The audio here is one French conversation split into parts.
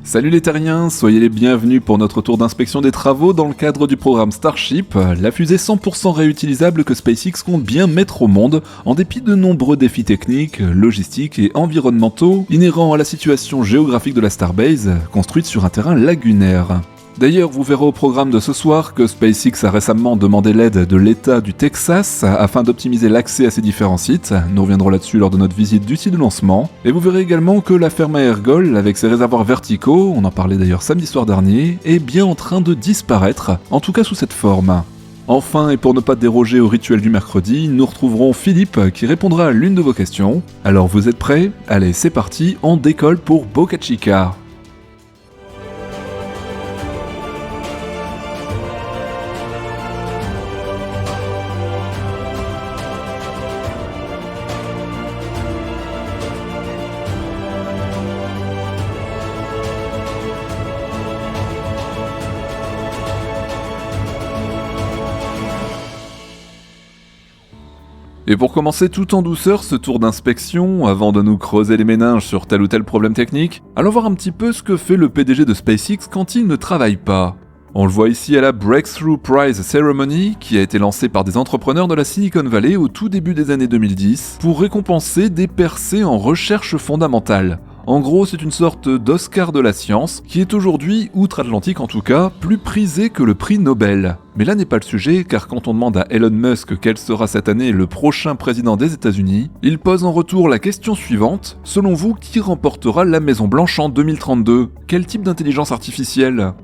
Salut les terriens, soyez les bienvenus pour notre tour d'inspection des travaux dans le cadre du programme Starship, la fusée 100% réutilisable que SpaceX compte bien mettre au monde, en dépit de nombreux défis techniques, logistiques et environnementaux inhérents à la situation géographique de la Starbase, construite sur un terrain lagunaire. D'ailleurs, vous verrez au programme de ce soir que SpaceX a récemment demandé l'aide de l'État du Texas afin d'optimiser l'accès à ces différents sites. Nous reviendrons là-dessus lors de notre visite du site de lancement. Et vous verrez également que la ferme à Ergol, avec ses réservoirs verticaux, on en parlait d'ailleurs samedi soir dernier, est bien en train de disparaître, en tout cas sous cette forme. Enfin, et pour ne pas déroger au rituel du mercredi, nous retrouverons Philippe qui répondra à l'une de vos questions. Alors vous êtes prêts ? Allez, c'est parti, on décolle pour Boca Chica. Et pour commencer tout en douceur ce tour d'inspection, avant de nous creuser les méninges sur tel ou tel problème technique, allons voir un petit peu ce que fait le PDG de SpaceX quand il ne travaille pas. On le voit ici à la Breakthrough Prize Ceremony, qui a été lancée par des entrepreneurs de la Silicon Valley au tout début des années 2010, pour récompenser des percées en recherche fondamentale. En gros, c'est une sorte d'Oscar de la science, qui est aujourd'hui, outre-Atlantique en tout cas, plus prisé que le prix Nobel. Mais là n'est pas le sujet, car quand on demande à Elon Musk quel sera cette année le prochain président des États-Unis, il pose en retour la question suivante: selon vous, qui remportera la Maison Blanche en 2032 ? Quel type d'intelligence artificielle ?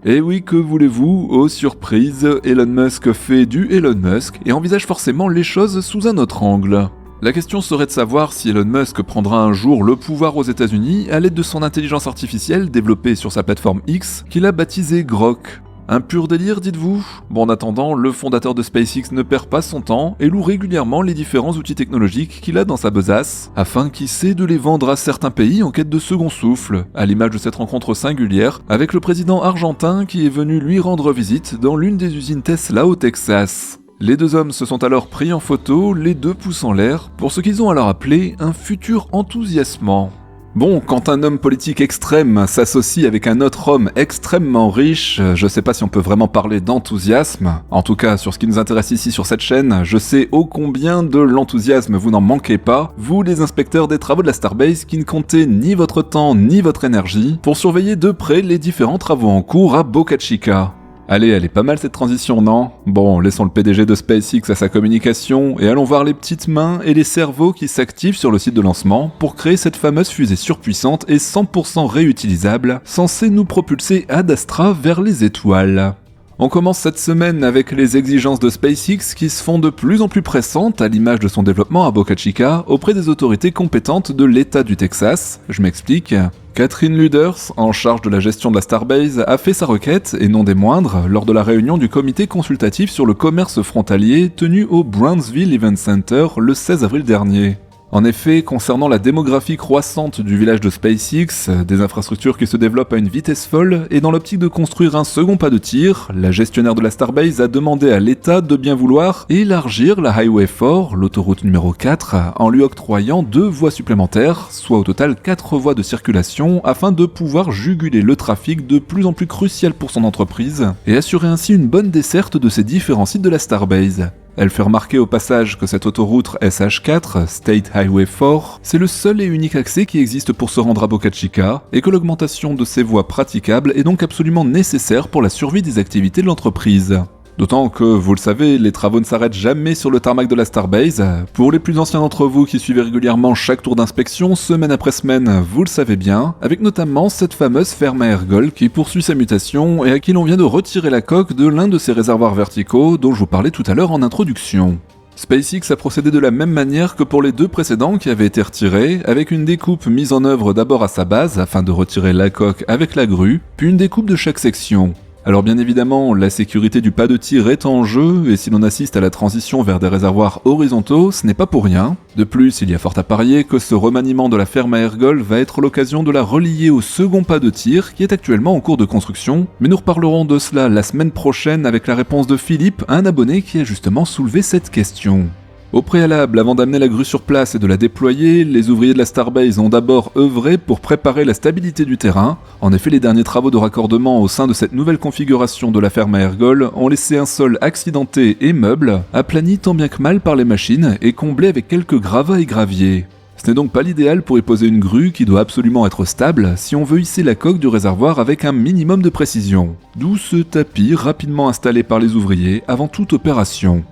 Et oui, que voulez-vous, aux surprises, Elon Musk fait du Elon Musk et envisage forcément les choses sous un autre angle. La question serait de savoir si Elon Musk prendra un jour le pouvoir aux États-Unis à l'aide de son intelligence artificielle développée sur sa plateforme X, qu'il a baptisée Grok. Un pur délire, dites-vous ? Bon, en attendant, le fondateur de SpaceX ne perd pas son temps et loue régulièrement les différents outils technologiques qu'il a dans sa besace, afin qui sait de les vendre à certains pays en quête de second souffle, à l'image de cette rencontre singulière avec le président argentin qui est venu lui rendre visite dans l'une des usines Tesla au Texas. Les deux hommes se sont alors pris en photo, les deux pouces en l'air, pour ce qu'ils ont alors appelé un futur enthousiasmant. Bon, quand un homme politique extrême s'associe avec un autre homme extrêmement riche, je sais pas si on peut vraiment parler d'enthousiasme. En tout cas, sur ce qui nous intéresse ici sur cette chaîne, je sais ô combien de l'enthousiasme vous n'en manquez pas, vous les inspecteurs des travaux de la Starbase qui ne comptez ni votre temps ni votre énergie pour surveiller de près les différents travaux en cours à Boca Chica. Allez, elle est pas mal cette transition, non ? Bon, laissons le PDG de SpaceX à sa communication et allons voir les petites mains et les cerveaux qui s'activent sur le site de lancement pour créer cette fameuse fusée surpuissante et 100% réutilisable, censée nous propulser ad astra vers les étoiles. On commence cette semaine avec les exigences de SpaceX qui se font de plus en plus pressantes à l'image de son développement à Boca Chica auprès des autorités compétentes de l'État du Texas. Je m'explique. Catherine Luders, en charge de la gestion de la Starbase, a fait sa requête, et non des moindres, lors de la réunion du comité consultatif sur le commerce frontalier tenu au Brownsville Event Center le 16 avril dernier. En effet, concernant la démographie croissante du village de SpaceX, des infrastructures qui se développent à une vitesse folle, et dans l'optique de construire un second pas de tir, la gestionnaire de la Starbase a demandé à l'État de bien vouloir élargir la Highway 4, l'autoroute numéro 4, en lui octroyant 2 voies supplémentaires, soit au total 4 voies de circulation, afin de pouvoir juguler le trafic de plus en plus crucial pour son entreprise, et assurer ainsi une bonne desserte de ces différents sites de la Starbase. Elle fait remarquer au passage que cette autoroute SH4, State Highway 4, c'est le seul et unique accès qui existe pour se rendre à Boca Chica, et que l'augmentation de ces voies praticables est donc absolument nécessaire pour la survie des activités de l'entreprise. D'autant que, vous le savez, les travaux ne s'arrêtent jamais sur le tarmac de la Starbase. Pour les plus anciens d'entre vous qui suivez régulièrement chaque tour d'inspection, semaine après semaine, vous le savez bien, avec notamment cette fameuse ferme à Ergol qui poursuit sa mutation et à qui l'on vient de retirer la coque de l'un de ses réservoirs verticaux dont je vous parlais tout à l'heure en introduction. SpaceX a procédé de la même manière que pour les 2 précédents qui avaient été retirés, avec une découpe mise en œuvre d'abord à sa base afin de retirer la coque avec la grue, puis une découpe de chaque section. Alors bien évidemment, la sécurité du pas de tir est en jeu, et si l'on assiste à la transition vers des réservoirs horizontaux, ce n'est pas pour rien. De plus, il y a fort à parier que ce remaniement de la ferme à Ergol va être l'occasion de la relier au second pas de tir, qui est actuellement en cours de construction, mais nous reparlerons de cela la semaine prochaine avec la réponse de Philippe, un abonné qui a justement soulevé cette question. Au préalable, avant d'amener la grue sur place et de la déployer, les ouvriers de la Starbase ont d'abord œuvré pour préparer la stabilité du terrain. En effet, les derniers travaux de raccordement au sein de cette nouvelle configuration de la ferme à ergols ont laissé un sol accidenté et meuble, aplani tant bien que mal par les machines et comblé avec quelques gravats et graviers. Ce n'est donc pas l'idéal pour y poser une grue qui doit absolument être stable si on veut hisser la coque du réservoir avec un minimum de précision. D'où ce tapis rapidement installé par les ouvriers avant toute opération.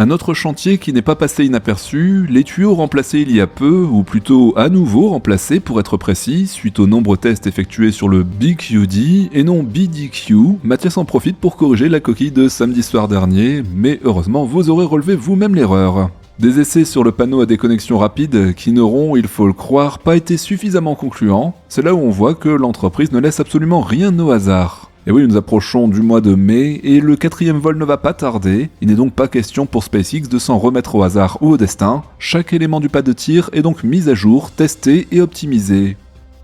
Un autre chantier qui n'est pas passé inaperçu, les tuyaux remplacés il y a peu, ou plutôt à nouveau remplacés pour être précis, suite aux nombreux tests effectués sur le BQD et non BDQ, Mathias en profite pour corriger la coquille de samedi soir dernier, mais heureusement vous aurez relevé vous-même l'erreur. Des essais sur le panneau à déconnexion rapide qui n'auront, il faut le croire, pas été suffisamment concluants, c'est là où on voit que l'entreprise ne laisse absolument rien au hasard. Et oui, nous approchons du mois de mai et le 4e vol ne va pas tarder, il n'est donc pas question pour SpaceX de s'en remettre au hasard ou au destin, chaque élément du pas de tir est donc mis à jour, testé et optimisé.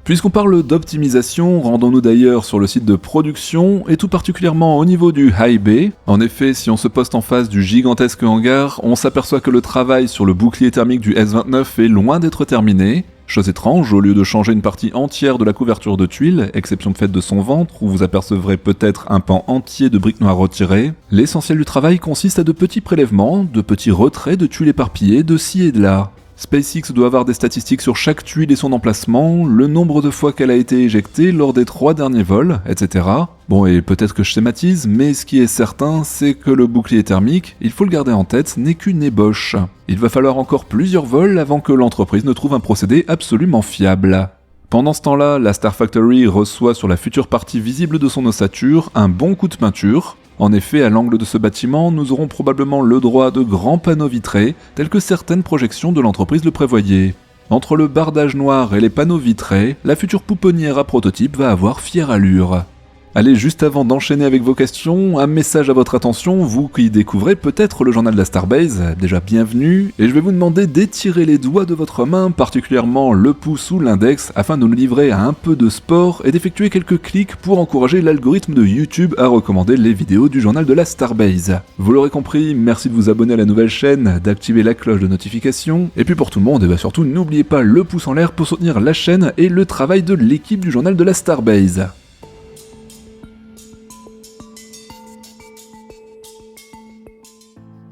Puisqu'on parle d'optimisation, rendons-nous d'ailleurs sur le site de production, et tout particulièrement au niveau du High Bay. En effet, si on se poste en face du gigantesque hangar, on s'aperçoit que le travail sur le bouclier thermique du S-29 est loin d'être terminé. Chose étrange, au lieu de changer une partie entière de la couverture de tuiles, exception faite de son ventre, où vous apercevrez peut-être un pan entier de briques noires retirées, l'essentiel du travail consiste à de petits prélèvements, de petits retraits de tuiles éparpillées de ci et de là. SpaceX doit avoir des statistiques sur chaque tuile et son emplacement, le nombre de fois qu'elle a été éjectée lors des 3 derniers vols, etc. Bon, et peut-être que je schématise, mais ce qui est certain, c'est que le bouclier thermique, il faut le garder en tête, n'est qu'une ébauche. Il va falloir encore plusieurs vols avant que l'entreprise ne trouve un procédé absolument fiable. Pendant ce temps-là, la Star Factory reçoit sur la future partie visible de son ossature un bon coup de peinture. En effet, à l'angle de ce bâtiment, nous aurons probablement le droit de grands panneaux vitrés, tels que certaines projections de l'entreprise le prévoyaient. Entre le bardage noir et les panneaux vitrés, la future pouponnière à prototype va avoir fière allure. Allez, juste avant d'enchaîner avec vos questions, un message à votre attention, vous qui découvrez peut-être le journal de la Starbase, déjà bienvenue, et je vais vous demander d'étirer les doigts de votre main, particulièrement le pouce ou l'index, afin de nous livrer à un peu de sport et d'effectuer quelques clics pour encourager l'algorithme de YouTube à recommander les vidéos du journal de la Starbase. Vous l'aurez compris, merci de vous abonner à la nouvelle chaîne, d'activer la cloche de notification, et puis pour tout le monde, et surtout n'oubliez pas le pouce en l'air pour soutenir la chaîne et le travail de l'équipe du journal de la Starbase.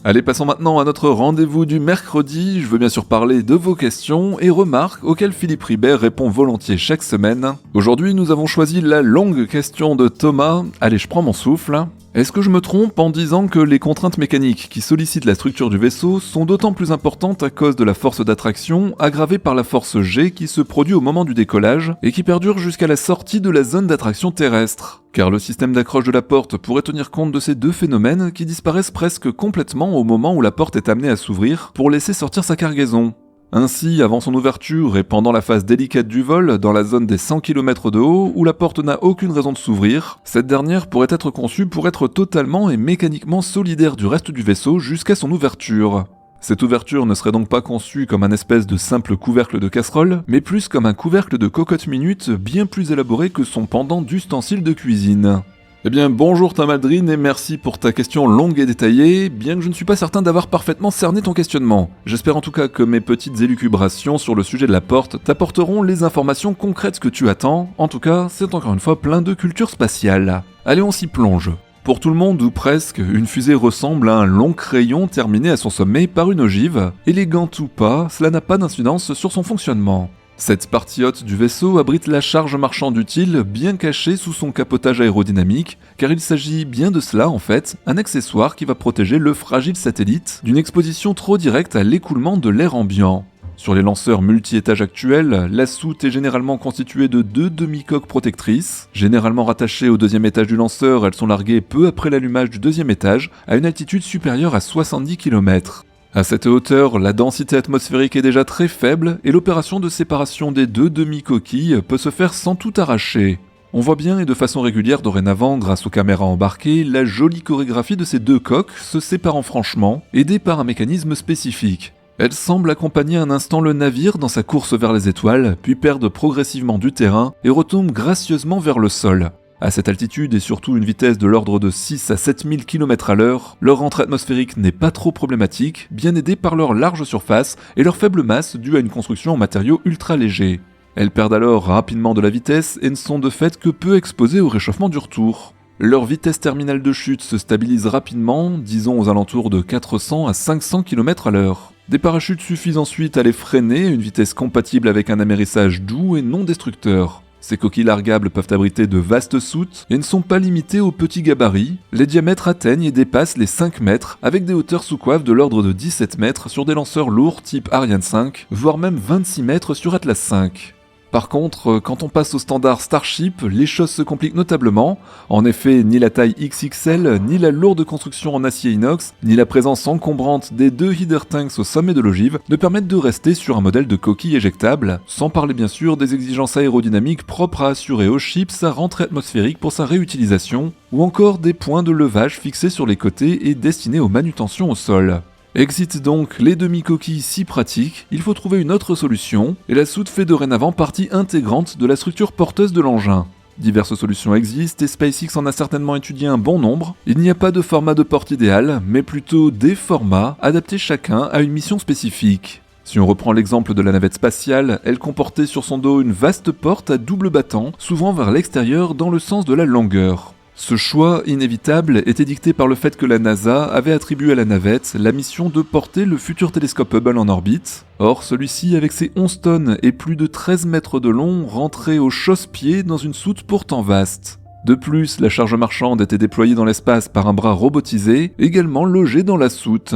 Allez, passons maintenant à notre rendez-vous du mercredi. Je veux bien sûr parler de vos questions et remarques auxquelles Philippe Ribert répond volontiers chaque semaine. Aujourd'hui, nous avons choisi la longue question de Thomas. Allez, je prends mon souffle. Est-ce que je me trompe en disant que les contraintes mécaniques qui sollicitent la structure du vaisseau sont d'autant plus importantes à cause de la force d'attraction aggravée par la force G qui se produit au moment du décollage et qui perdure jusqu'à la sortie de la zone d'attraction terrestre? Car le système d'accroche de la porte pourrait tenir compte de ces deux phénomènes qui disparaissent presque complètement au moment où la porte est amenée à s'ouvrir pour laisser sortir sa cargaison. Ainsi, avant son ouverture et pendant la phase délicate du vol, dans la zone des 100 km de haut, où la porte n'a aucune raison de s'ouvrir, cette dernière pourrait être conçue pour être totalement et mécaniquement solidaire du reste du vaisseau jusqu'à son ouverture. Cette ouverture ne serait donc pas conçue comme un espèce de simple couvercle de casserole, mais plus comme un couvercle de cocotte minute bien plus élaboré que son pendant d'ustensile de cuisine. Eh bien bonjour Tamaldrine et merci pour ta question longue et détaillée, bien que je ne suis pas certain d'avoir parfaitement cerné ton questionnement. J'espère en tout cas que mes petites élucubrations sur le sujet de la porte t'apporteront les informations concrètes que tu attends, en tout cas c'est encore une fois plein de culture spatiale. Allez on s'y plonge. Pour tout le monde ou presque, une fusée ressemble à un long crayon terminé à son sommet par une ogive. Élégante ou pas, cela n'a pas d'incidence sur son fonctionnement. Cette partie haute du vaisseau abrite la charge marchande utile bien cachée sous son capotage aérodynamique, car il s'agit bien de cela en fait, un accessoire qui va protéger le fragile satellite d'une exposition trop directe à l'écoulement de l'air ambiant. Sur les lanceurs multi-étages actuels, la soute est généralement constituée de 2 demi-coques protectrices. Généralement rattachées au deuxième étage du lanceur, elles sont larguées peu après l'allumage du deuxième étage, à une altitude supérieure à 70 km. À cette hauteur, la densité atmosphérique est déjà très faible et l'opération de séparation des 2 demi-coquilles peut se faire sans tout arracher. On voit bien et de façon régulière dorénavant, grâce aux caméras embarquées, la jolie chorégraphie de ces 2 coques se séparant franchement, aidées par un mécanisme spécifique. Elles semblent accompagner un instant le navire dans sa course vers les étoiles, puis perdent progressivement du terrain et retombent gracieusement vers le sol. À cette altitude et surtout une vitesse de l'ordre de 6 à 7000 km/h, leur rentrée atmosphérique n'est pas trop problématique, bien aidée par leur large surface et leur faible masse due à une construction en matériaux ultra légers. Elles perdent alors rapidement de la vitesse et ne sont de fait que peu exposées au réchauffement du retour. Leur vitesse terminale de chute se stabilise rapidement, disons aux alentours de 400 à 500 km/h. Des parachutes suffisent ensuite à les freiner à une vitesse compatible avec un amérissage doux et non destructeur. Ces coquilles largables peuvent abriter de vastes soutes et ne sont pas limitées aux petits gabarits. Les diamètres atteignent et dépassent les 5 mètres avec des hauteurs sous coiffe de l'ordre de 17 mètres sur des lanceurs lourds type Ariane 5, voire même 26 mètres sur Atlas 5. Par contre, quand on passe au standard Starship, les choses se compliquent notablement. En effet, ni la taille XXL, ni la lourde construction en acier inox, ni la présence encombrante des 2 header tanks au sommet de l'ogive ne permettent de rester sur un modèle de coquille éjectable, sans parler bien sûr des exigences aérodynamiques propres à assurer au ship sa rentrée atmosphérique pour sa réutilisation, ou encore des points de levage fixés sur les côtés et destinés aux manutentions au sol. Exit donc les demi-coquilles si pratiques, il faut trouver une autre solution, et la soute fait dorénavant partie intégrante de la structure porteuse de l'engin. Diverses solutions existent et SpaceX en a certainement étudié un bon nombre. Il n'y a pas de format de porte idéal, mais plutôt des formats adaptés chacun à une mission spécifique. Si on reprend l'exemple de la navette spatiale, elle comportait sur son dos une vaste porte à double battant, s'ouvrant vers l'extérieur dans le sens de la longueur. Ce choix inévitable était dicté par le fait que la NASA avait attribué à la navette la mission de porter le futur télescope Hubble en orbite. Or, celui-ci, avec ses 11 tonnes et plus de 13 mètres de long, rentrait au chausse-pied dans une soute pourtant vaste. De plus, la charge marchande était déployée dans l'espace par un bras robotisé, également logé dans la soute.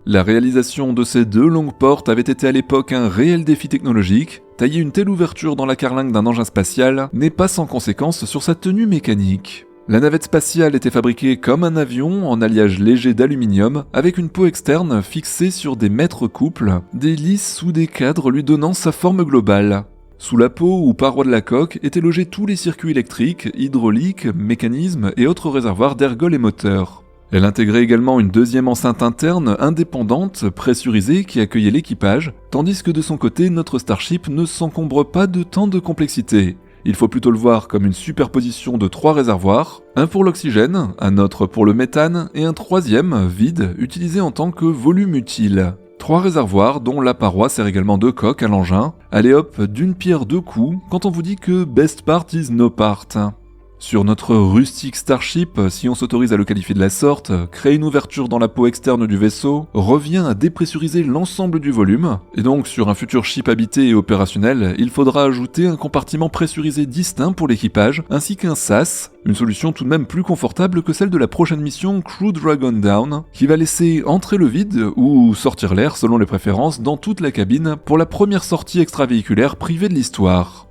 La réalisation de ces 2 longues portes avait été à l'époque un réel défi technologique. Tailler une telle ouverture dans la carlingue d'un engin spatial n'est pas sans conséquence sur sa tenue mécanique. La navette spatiale était fabriquée comme un avion en alliage léger d'aluminium avec une peau externe fixée sur des mètres couples, des lisses ou des cadres lui donnant sa forme globale. Sous la peau ou paroi de la coque étaient logés tous les circuits électriques, hydrauliques, mécanismes et autres réservoirs d'ergols et moteurs. Elle intégrait également une deuxième enceinte interne indépendante, pressurisée, qui accueillait l'équipage, tandis que de son côté, notre Starship ne s'encombre pas de tant de complexité. Il faut plutôt le voir comme une superposition de 3 réservoirs, un pour l'oxygène, un autre pour le méthane et un troisième, vide, utilisé en tant que volume utile. 3 réservoirs dont la paroi sert également de coque à l'engin. Allez hop, d'une pierre 2 coups quand on vous dit que best part is no part. Sur notre rustique Starship, si on s'autorise à le qualifier de la sorte, créer une ouverture dans la peau externe du vaisseau revient à dépressuriser l'ensemble du volume, et donc sur un futur ship habité et opérationnel, il faudra ajouter un compartiment pressurisé distinct pour l'équipage, ainsi qu'un SAS, une solution tout de même plus confortable que celle de la prochaine mission Crew Dragon Down, qui va laisser entrer le vide, ou sortir l'air selon les préférences, dans toute la cabine pour la première sortie extravéhiculaire privée de l'histoire.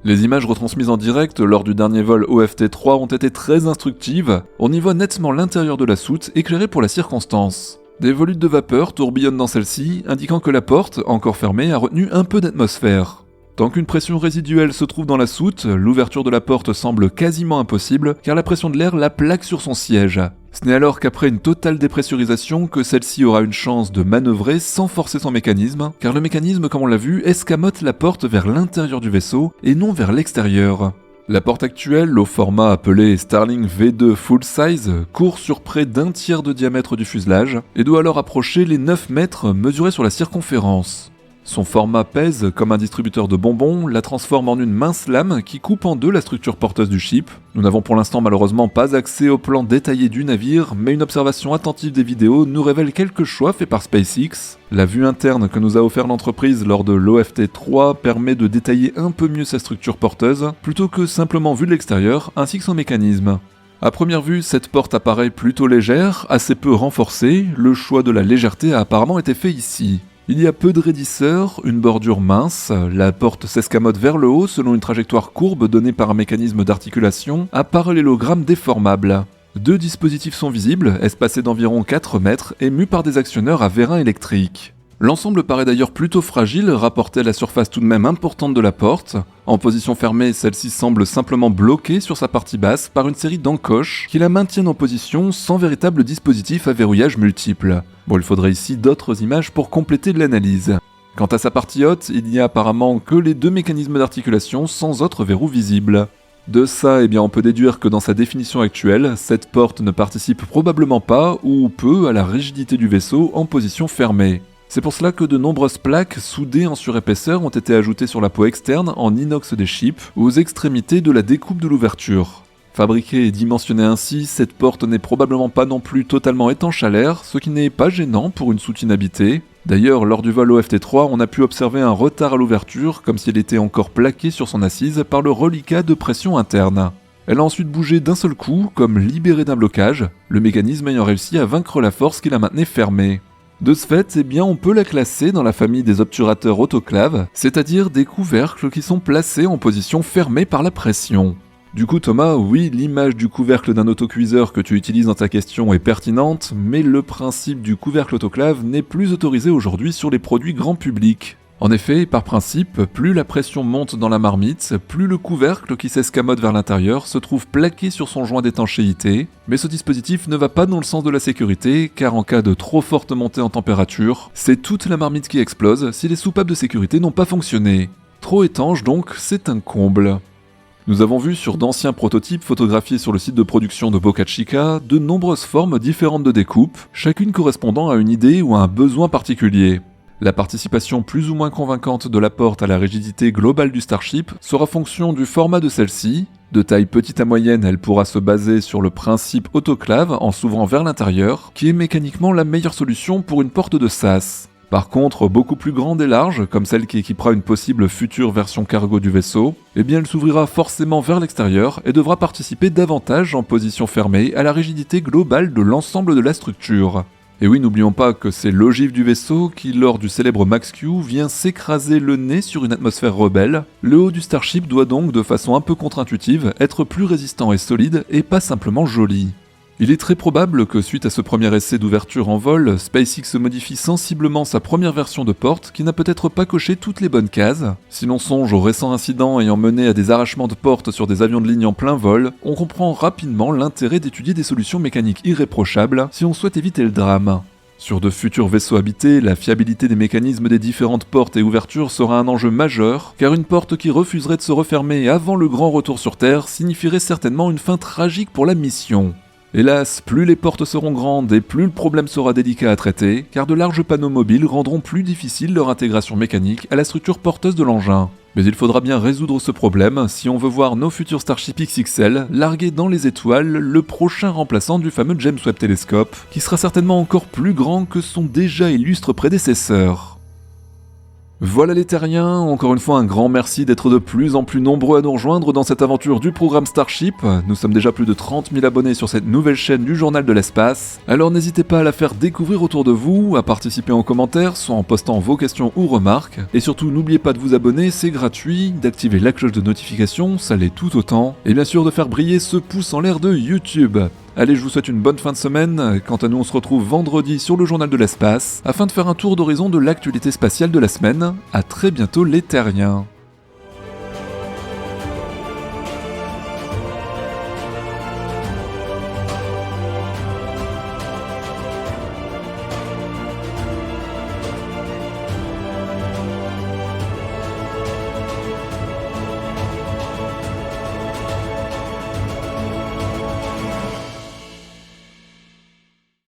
Les images retransmises en direct lors du dernier vol OFT-3 ont été très instructives, on y voit nettement l'intérieur de la soute éclairée pour la circonstance. Des volutes de vapeur tourbillonnent dans celle-ci, indiquant que la porte, encore fermée, a retenu un peu d'atmosphère. Tant qu'une pression résiduelle se trouve dans la soute, l'ouverture de la porte semble quasiment impossible, car la pression de l'air la plaque sur son siège. Ce n'est alors qu'après une totale dépressurisation que celle-ci aura une chance de manœuvrer sans forcer son mécanisme, car le mécanisme, comme on l'a vu, escamote la porte vers l'intérieur du vaisseau et non vers l'extérieur. La porte actuelle, au format appelé Starlink V2 Full Size, court sur près d'un tiers de diamètre du fuselage et doit alors approcher les 9 mètres mesurés sur la circonférence. Son format pèse comme un distributeur de bonbons, la transforme en une mince lame qui coupe en 2 la structure porteuse du ship. Nous n'avons pour l'instant malheureusement pas accès au plan détaillé du navire, mais une observation attentive des vidéos nous révèle quelques choix faits par SpaceX. La vue interne que nous a offert l'entreprise lors de l'OFT-3 permet de détailler un peu mieux sa structure porteuse, plutôt que simplement vue de l'extérieur, ainsi que son mécanisme. À première vue, cette porte apparaît plutôt légère, assez peu renforcée, le choix de la légèreté a apparemment été fait ici. Il y a peu de raidisseurs, une bordure mince, la porte s'escamote vers le haut selon une trajectoire courbe donnée par un mécanisme d'articulation à parallélogramme déformable. 2 dispositifs sont visibles, espacés d'environ 4 mètres et mus par des actionneurs à vérin électrique. L'ensemble paraît d'ailleurs plutôt fragile, rapporté à la surface tout de même importante de la porte. En position fermée, celle-ci semble simplement bloquée sur sa partie basse par une série d'encoches qui la maintiennent en position sans véritable dispositif à verrouillage multiple. Bon, il faudrait ici d'autres images pour compléter l'analyse. Quant à sa partie haute, il n'y a apparemment que les 2 mécanismes d'articulation sans autre verrou visible. De ça, on peut déduire que dans sa définition actuelle, cette porte ne participe probablement pas ou peu à la rigidité du vaisseau en position fermée. C'est pour cela que de nombreuses plaques soudées en surépaisseur ont été ajoutées sur la peau externe en inox des chips aux extrémités de la découpe de l'ouverture. Fabriquée et dimensionnée ainsi, cette porte n'est probablement pas non plus totalement étanche à l'air, ce qui n'est pas gênant pour une soute inhabitée. D'ailleurs, lors du vol OFT-3, on a pu observer un retard à l'ouverture, comme si elle était encore plaquée sur son assise par le reliquat de pression interne. Elle a ensuite bougé d'un seul coup, comme libérée d'un blocage, le mécanisme ayant réussi à vaincre la force qui la maintenait fermée. De ce fait, on peut la classer dans la famille des obturateurs autoclaves, c'est-à-dire des couvercles qui sont placés en position fermée par la pression. Du coup Thomas, oui, l'image du couvercle d'un autocuiseur que tu utilises dans ta question est pertinente, mais le principe du couvercle autoclave n'est plus autorisé aujourd'hui sur les produits grand public. En effet, par principe, plus la pression monte dans la marmite, plus le couvercle qui s'escamote vers l'intérieur se trouve plaqué sur son joint d'étanchéité, mais ce dispositif ne va pas dans le sens de la sécurité, car en cas de trop forte montée en température, c'est toute la marmite qui explose si les soupapes de sécurité n'ont pas fonctionné. Trop étanche donc, c'est un comble. Nous avons vu sur d'anciens prototypes photographiés sur le site de production de Boca Chica de nombreuses formes différentes de découpe, chacune correspondant à une idée ou à un besoin particulier. La participation plus ou moins convaincante de la porte à la rigidité globale du Starship sera fonction du format de celle-ci. De taille petite à moyenne, elle pourra se baser sur le principe autoclave en s'ouvrant vers l'intérieur, qui est mécaniquement la meilleure solution pour une porte de SAS. Par contre, beaucoup plus grande et large, comme celle qui équipera une possible future version cargo du vaisseau, elle s'ouvrira forcément vers l'extérieur et devra participer davantage en position fermée à la rigidité globale de l'ensemble de la structure. Et oui, n'oublions pas que c'est l'ogive du vaisseau qui, lors du célèbre Max-Q, vient s'écraser le nez sur une atmosphère rebelle. Le haut du Starship doit donc, de façon un peu contre-intuitive, être plus résistant et solide et pas simplement joli. Il est très probable que suite à ce premier essai d'ouverture en vol, SpaceX modifie sensiblement sa première version de porte qui n'a peut-être pas coché toutes les bonnes cases. Si l'on songe aux récents incidents ayant mené à des arrachements de portes sur des avions de ligne en plein vol, on comprend rapidement l'intérêt d'étudier des solutions mécaniques irréprochables si on souhaite éviter le drame. Sur de futurs vaisseaux habités, la fiabilité des mécanismes des différentes portes et ouvertures sera un enjeu majeur, car une porte qui refuserait de se refermer avant le grand retour sur Terre signifierait certainement une fin tragique pour la mission. Hélas, plus les portes seront grandes et plus le problème sera délicat à traiter, car de larges panneaux mobiles rendront plus difficile leur intégration mécanique à la structure porteuse de l'engin. Mais il faudra bien résoudre ce problème si on veut voir nos futurs Starship XXL larguer dans les étoiles le prochain remplaçant du fameux James Webb Telescope, qui sera certainement encore plus grand que son déjà illustre prédécesseur. Voilà les terriens, encore une fois un grand merci d'être de plus en plus nombreux à nous rejoindre dans cette aventure du programme Starship. Nous sommes déjà plus de 30 000 abonnés sur cette nouvelle chaîne du Journal de l'Espace, alors n'hésitez pas à la faire découvrir autour de vous, à participer en commentaire, soit en postant vos questions ou remarques, et surtout n'oubliez pas de vous abonner, c'est gratuit, d'activer la cloche de notification, ça l'est tout autant, et bien sûr de faire briller ce pouce en l'air de YouTube. Allez, je vous souhaite une bonne fin de semaine. Quant à nous, on se retrouve vendredi sur le Journal de l'Espace afin de faire un tour d'horizon de l'actualité spatiale de la semaine. À très bientôt les terriens.